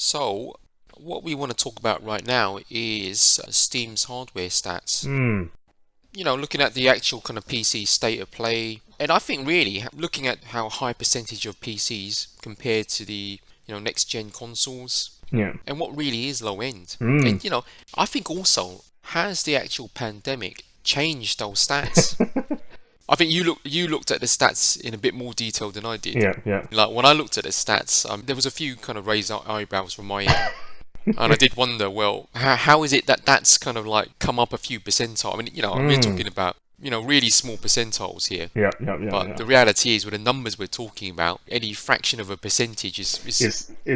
So, what we want to talk about right now is Steam's hardware stats. Hmm. Looking at the actual kind of PC state of play, and I think really looking at how high percentage of PCs compared to the next gen consoles, Yeah. and what really is low end. Hmm. And I think also has the actual pandemic changed those stats? I think you looked at the stats in a bit more detail than I did. Yeah. Yeah. Like when I looked at the stats, there was a few kind of raised eyebrows from my end. And I did wonder, well, how is it that that's kind of like come up a few percentile? I mean, we're Hmm. talking about, really small percentiles here. Yeah. Yeah. Yeah. But Yeah. the reality is, with the numbers we're talking about, any fraction of a percentage It's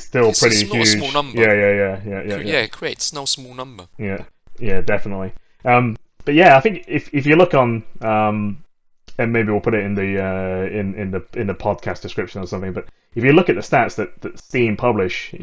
still pretty not a small huge. number. Yeah. Yeah. Yeah. Yeah. Yeah. Yeah. Yeah, correct. It's no small number. Yeah. Yeah. Definitely. But yeah, I think if you look on and maybe we'll put it in the in the podcast description or something. But if you look at the stats that Steam publish,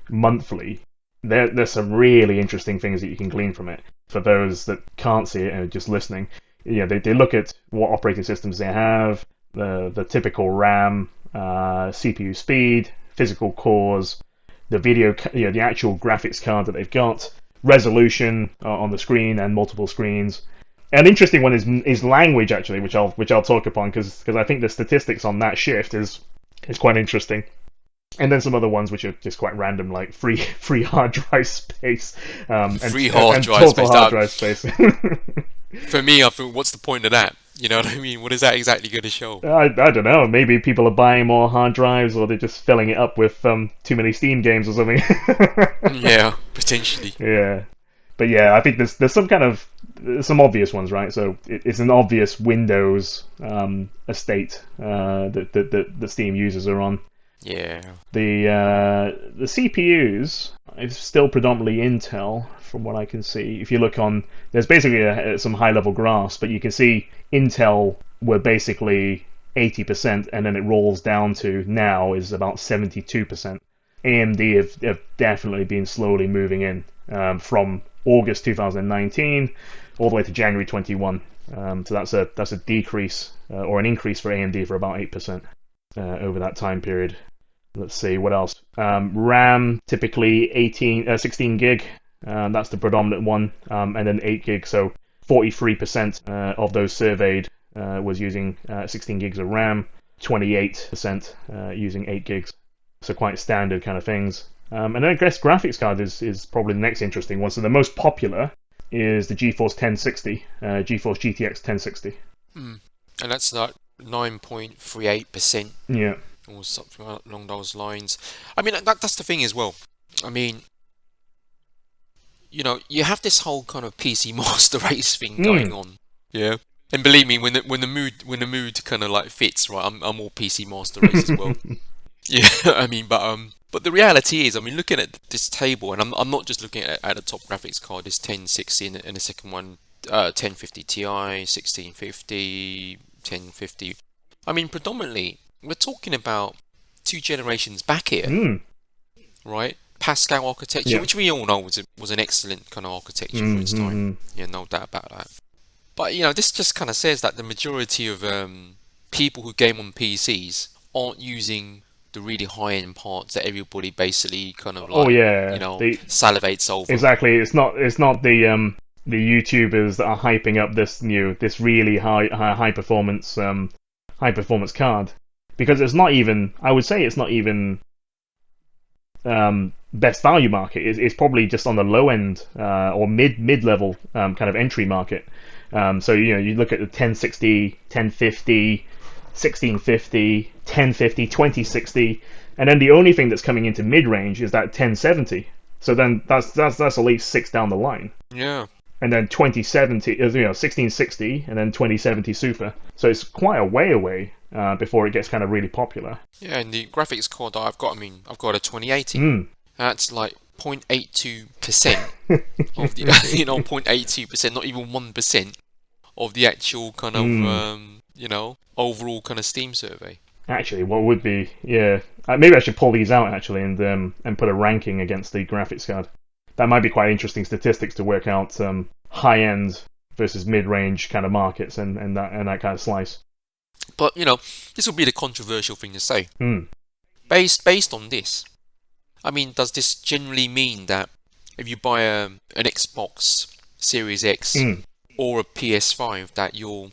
monthly, there's some really interesting things that you can glean from it. For those that can't see it and are just listening, they look at what operating systems they have, the typical RAM, CPU speed, physical cores, the video, the actual graphics card that they've got, resolution on the screen and multiple screens. An interesting one is language actually, which I'll talk upon because I think the statistics on that shift is quite interesting. And then some other ones which are just quite random, like free hard drive space, Free hard and drive total space. hard drive space. For me, I think, what's the point of that? You know what I mean? What is that exactly going to show? I don't know. Maybe people are buying more hard drives, or they're just filling it up with too many Steam games or something. Yeah, potentially. Yeah, but yeah, I think there's some obvious ones, right? So it's an obvious Windows estate that the Steam users are on. Yeah. The CPUs is still predominantly Intel, from what I can see. If you look on, there's basically some high level graphs, but you can see Intel were basically 80%, and then it rolls down to now is about 72%. AMD have definitely been slowly moving in from August 2019 all the way to January 21. So that's a decrease or an increase for AMD for about 8% over that time period. Let's see what else. RAM typically 16 gig. That's the predominant one, and then 8 gig. So 43% of those surveyed was using 16 gigs of RAM. 28% using 8 gigs. So quite standard kind of things. And then I guess graphics card is probably the next interesting one. So the most popular is the GeForce 1060, GeForce GTX 1060. And that's like 9.38%. Yeah. Or something along those lines. I mean, that's the thing as well. I mean, you have this whole kind of PC master race thing going on. Yeah. And believe me, when the mood kind of like fits, right? I'm all PC master race as well. Yeah, I mean, but the reality is, I mean, looking at this table, and I'm not just looking at the top graphics card. There's 1060 and the second one, 1050 Ti, 1650, 1050. I mean, predominantly, we're talking about 2 generations back here, right? Pascal architecture, Yeah. which we all know was an excellent kind of architecture for its time. Yeah, no doubt about that. But this just kind of says that the majority of people who game on PCs aren't using the really high-end parts that everybody basically kind of like, salivates over. Exactly. It's not the YouTubers that are hyping up this really high performance card, because it's not even, I would say it's not even best value market. It's probably just on the low end or mid level kind of entry market. So you look at the 1060, 1050, 1650, 1050, 2060, and then the only thing that's coming into mid range is that 1070. So then that's at least 6 down the line. Yeah. And then 2070, 1660, and then 2070 Super. So it's quite a way away before it gets kind of really popular. Yeah, and the graphics card that I've got, I've got a 2080. That's like 0.82% of the, 0.82%, not even 1% of the actual kind of, overall kind of Steam survey. Actually, what would be, maybe I should pull these out actually and put a ranking against the graphics card. That might be quite interesting statistics to work out high end versus mid range kind of markets and that kind of slice. But this will be the controversial thing to say. Based on this, I mean, does this generally mean that if you buy an Xbox Series X Mm. or a PS5, that you're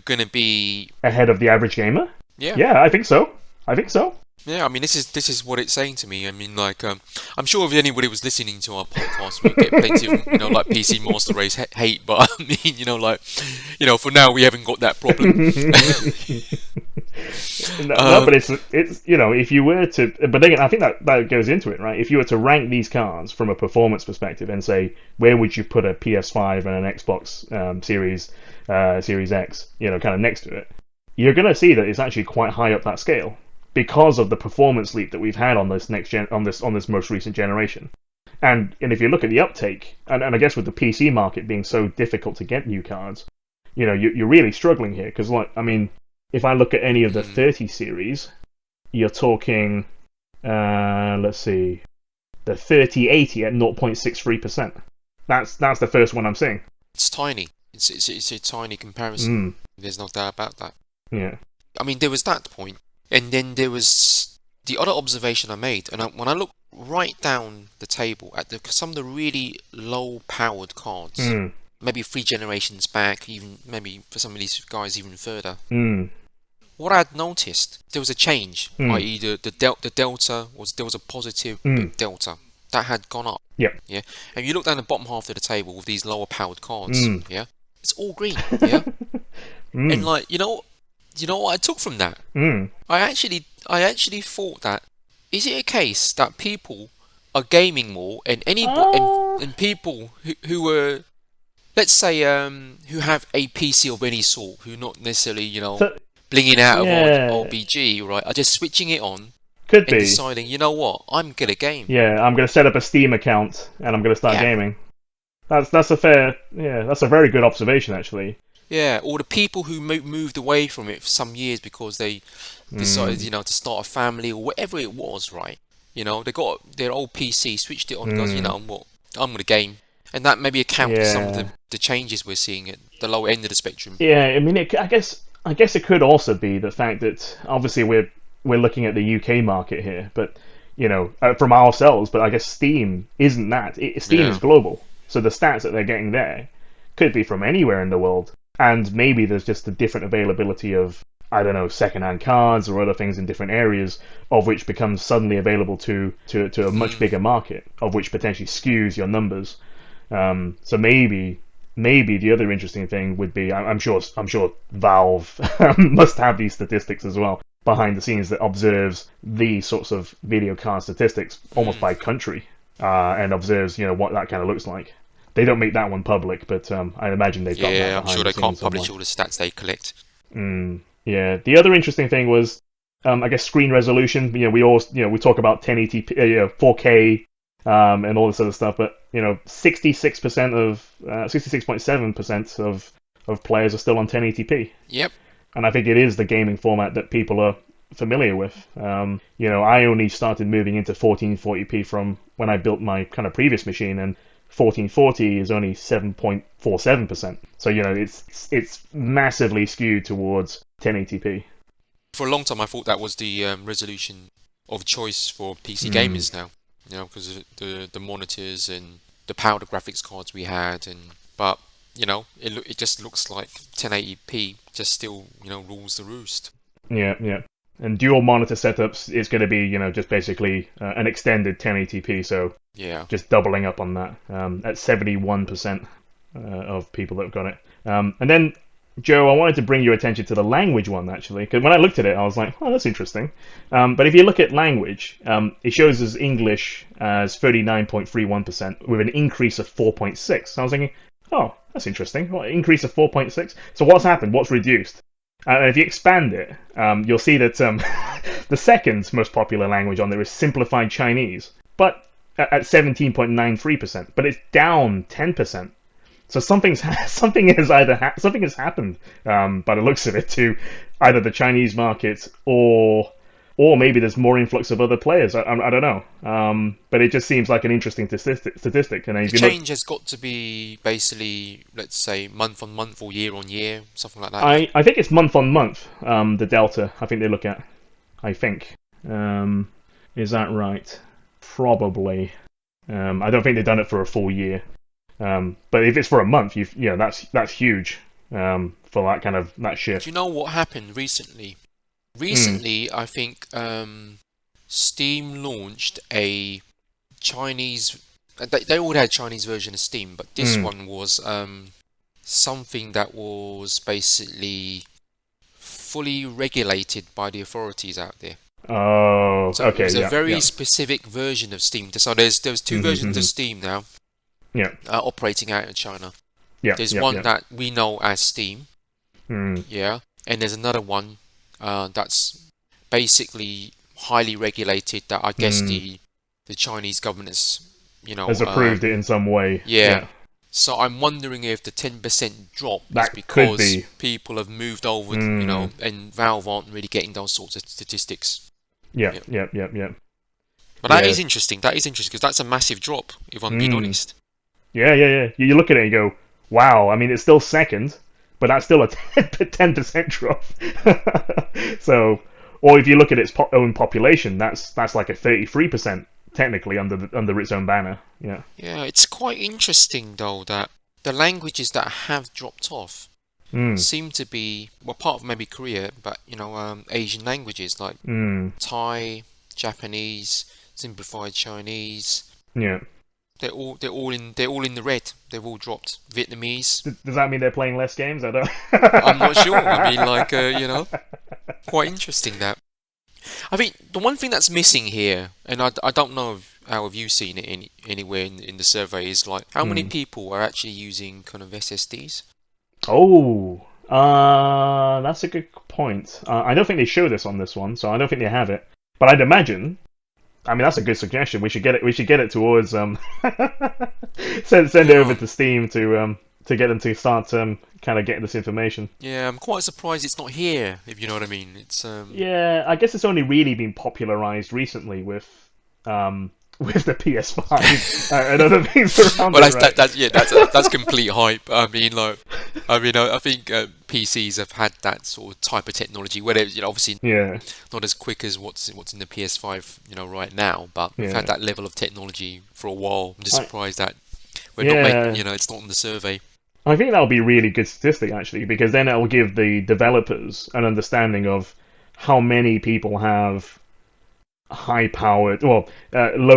gonna be Ahead of the average gamer? yeah. Yeah, I think so. I think so. Yeah, I mean, this is what it's saying to me. I mean, like, I'm sure if anybody was listening to our podcast, we'd get plenty of, like PC Master Race hate. But I mean, like, for now we haven't got that problem. No, but it's if you were to, but then I think that goes into it, right? If you were to rank these cards from a performance perspective and say where would you put a PS5 and an Xbox Series X, kind of next to it, you're going to see that it's actually quite high up that scale because of the performance leap that we've had on this on this most recent generation. And if you look at the uptake, and I guess with the PC market being so difficult to get new cards, you're really struggling here because, like, I mean, if I look at any of the 30 series, you're talking, let's see, the 3080 at 0.63%. That's the first one I'm seeing. It's tiny. It's a tiny comparison. There's no doubt about that. Yeah. I mean, there was that point, and then there was the other observation I made, and when I look right down the table at some of the really low-powered cards, maybe 3 generations back, even maybe for some of these guys even further. What I'd noticed, there was a change, i.e. the delta there was a positive delta that had gone up. Yep. Yeah. And you look down the bottom half of the table with these lower powered cards. Yeah. It's all green. Yeah. And like you know what I took from that? I actually thought that, is it a case that people are gaming more, and and people who were, let's say, who have a PC of any sort, who not necessarily blinging out of RBG, right, are just switching it on Could and be. deciding, you know what, I'm gonna game. Yeah, I'm gonna set up a Steam account and I'm gonna start gaming. That's a very good observation, actually. Yeah, or the people who moved away from it for some years because they decided, to start a family or whatever it was, right? They got their old PC, switched it on, goes, you know what, I'm gonna game, and that maybe accounts for some of the changes we're seeing at the lower end of the spectrum. Yeah, I mean, I guess it could also be the fact that obviously we're looking at the UK market here, but from ourselves. But I guess Steam isn't that. Steam is global, so the stats that they're getting there could be from anywhere in the world, and maybe there's just a different availability of, I don't know, secondhand cards or other things in different areas, of which becomes suddenly available to a much bigger market, of which potentially skews your numbers. So maybe the other interesting thing would be, I'm sure Valve must have these statistics as well behind the scenes that observes these sorts of video card statistics almost by country, and observes what that kind of looks like. They don't make that one public, but I imagine they've got that. Yeah, I'm sure they can't somewhere. publish all the stats they collect. Yeah. The other interesting thing was, I guess, screen resolution. We talk about 1080p, 4K, and all this other stuff, but 66.7% of players are still on 1080p. Yep. And I think it is the gaming format that people are familiar with. I only started moving into 1440p from when I built my kind of previous machine, and 1440 is only 7.47%. So it's massively skewed towards 1080p. For a long time, I thought that was the resolution of choice for PC gamers now. Because of the monitors and the powered graphics cards we had, but it just looks like 1080p just still rules the roost. Yeah. And dual monitor setups is going to be just basically an extended 1080p, so just doubling up on that at 71% of people that have got it. And then, Joe, I wanted to bring your attention to the language one, actually, because when I looked at it, I was like, oh, that's interesting. But if you look at language, it shows as English as 39.31% with an increase of 4.6. So I was thinking, oh, that's interesting. What, increase of 4.6? So what's happened? What's reduced? And if you expand it, you'll see that the second most popular language on there is Simplified Chinese, but at 17.93%, but it's down 10%. So something has happened by the looks of it to either the Chinese market or maybe there's more influx of other players. I don't know, but it just seems like an interesting statistic. And the change has got to be basically, let's say, month on month or year on year, something like that. I think it's month on month. The delta, I think they look at. I think, is that right? Probably. I don't think they've done it for a full year. But if it's for a month, that's huge for that kind of that shift. Do you know what happened recently? Recently, I think Steam launched a Chinese. They all had a Chinese version of Steam, but this one was something that was basically fully regulated by the authorities out there. Oh, So okay, it was a yeah, very yeah. specific version of Steam. So there's two versions of Steam now Yeah, operating out in China. yeah, There's yeah, one yeah. that we know as Steam, Mm. yeah, and there's another one that's basically highly regulated that I guess the Chinese government has, Has approved it in some way. yeah. Yeah, So I'm wondering if the 10% drop is that could because be. people have moved over, Mm. and Valve aren't really getting those sorts of statistics. Yeah, Yeah. yeah, yeah, yeah. But that Yeah. is interesting. That is interesting because that's a massive drop, if I'm being honest. Yeah, yeah, yeah. You look at it and you go, wow. I mean, it's still second, but that's still a 10% drop. So, or if you look at its own population, that's like a 33% technically under its own banner. Yeah. Yeah, it's quite interesting though that the languages that have dropped off Mm. seem to be, well, part of maybe Korea, but Asian languages like Mm. Thai, Japanese, simplified Chinese. Yeah. They're all in the red. They've all dropped. Vietnamese. Does that mean they're playing less games? I don't. I'm not sure. I mean, like, quite interesting that. I think the one thing that's missing here, and I don't know how have you seen it anywhere in the survey, is like how many people are actually using kind of SSDs? Oh, that's a good point. I don't think they show this on this one, so I don't think they have it. But I'd imagine. I mean, that's a good suggestion. We should get it. We should get it towards send it over to Steam to get them to start kind of getting this information. Yeah, I'm quite surprised it's not here, if you know what I mean. It's Yeah, I guess it's only really been popularized recently with the PS5 and other things around well, it, right? that's complete hype. I think PCs have had that sort of type of technology, where obviously Yeah, not as quick as what's in the PS5, right now, but we've yeah. had that level of technology for a while. I'm just I, surprised that we're not yeah. making, it's not in the survey. I think that'll be a really good statistic actually, because then it'll give the developers an understanding of how many people have high-powered, low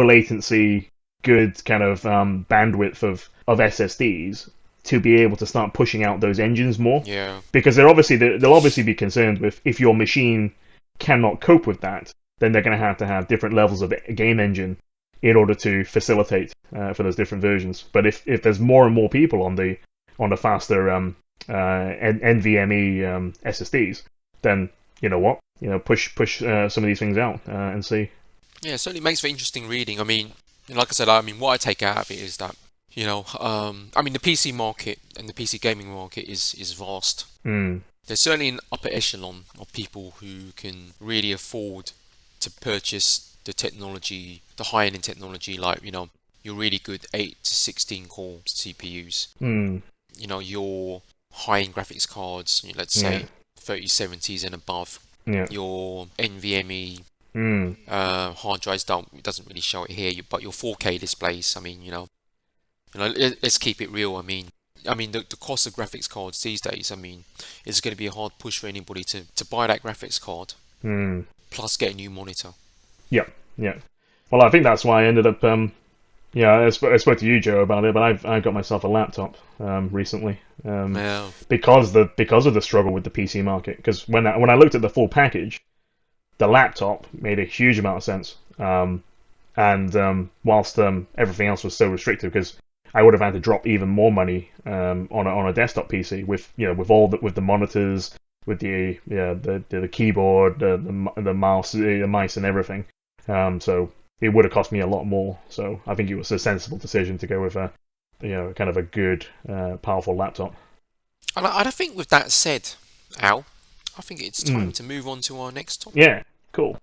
latency, good kind of bandwidth of SSDs to be able to start pushing out those engines more. Yeah. Because they'll obviously be concerned with if your machine cannot cope with that, then they're going to have different levels of a game engine in order to facilitate for those different versions. But if there's more and more people on the faster NVMe SSDs, then you know what, push some of these things out and see. Yeah, it certainly makes for interesting reading. I mean, like I said, what I take out of it is that, the PC market and the PC gaming market is vast. There's certainly an upper echelon of people who can really afford to purchase the technology, the high-end technology, like, your really good 8 to 16 core CPUs. Your high-end graphics cards, let's say 3070s and above. Yeah. Your NVMe hard drives doesn't really show it here, but your 4K displays. I mean, let's keep it real. I mean, the cost of graphics cards these days. I mean, it's going to be a hard push for anybody to buy that graphics card plus get a new monitor. Yeah, yeah. Well, I think that's why I ended up. I spoke to you, Joe, about it, but I got myself a laptop recently because of the struggle with the PC market. Because when I looked at the full package, the laptop made a huge amount of sense. Whilst everything else was so restrictive, because I would have had to drop even more money on a desktop PC with with the monitors, with the keyboard, the mouse, and everything. So it would have cost me a lot more. So I think it was a sensible decision to go with a kind of a good, powerful laptop. And I think with that said, Al, I think it's time to move on to our next topic. Yeah, cool.